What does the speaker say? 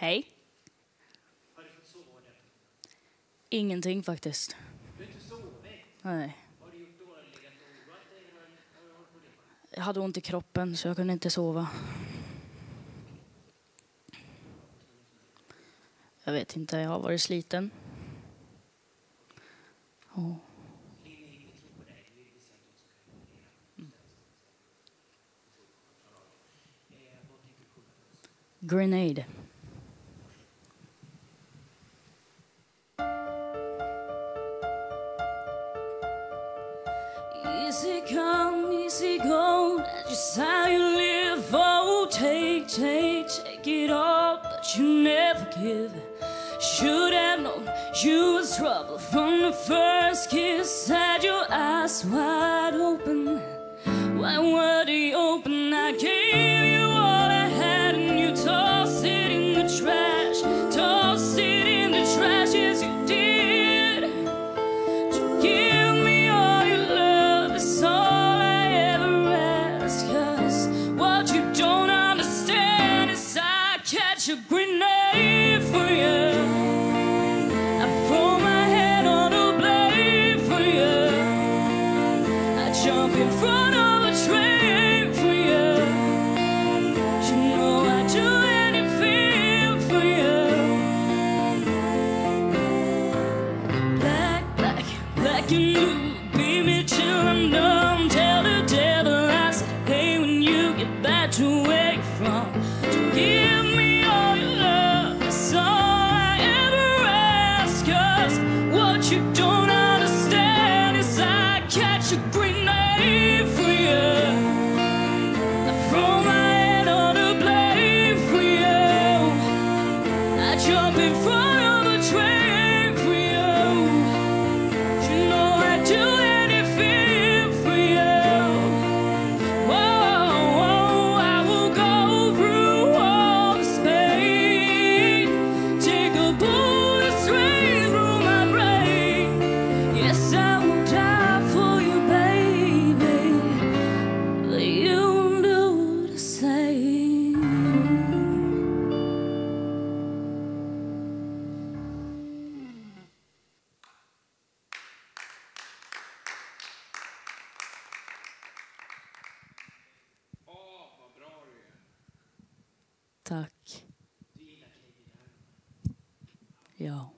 Hej. Har du fått sova ordentligt? Ingenting faktiskt. Du har inte sovit? Nej. Vad har du gjort då? Har du legat och oroat dig? Eller vad har du hållit på det? Jag hade ont i kroppen så jag kunde inte sova. Jag vet inte, jag har varit sliten. Oh. Grenade. Easy come, easy go, that's just how you live. Oh, take it all, but you never give. Should have known you was trouble from the first kiss. Had your eyes wide open. Why were they open? I gave you all I had and you tossed it in the trash. Tossed it in the trash, yes you did. To give me all your love, that's all I ever ask. 'Cause what you don't understand is I catch a grenade for you. I throw my head on a blade for you. I jump in front of a train for you. You know I'd do anything for you. Black, black, black and blue. Beat me till I'm numb. Tell the devil I said, hey, when you get back to where you're from, to give me all your love. That's all I ever ask. 'Cause what you don't understand is I catch a grenade for you. I throw my head on a blade for you. I jump in front of a train for you. You know I'd do anything for you. Whoa, I will go through all the space. Take a bullet straight through my brain. Yes, I will die for you, baby. But you'll do the same. Vad bra du är. Tack. Du gillar KBR. Ja.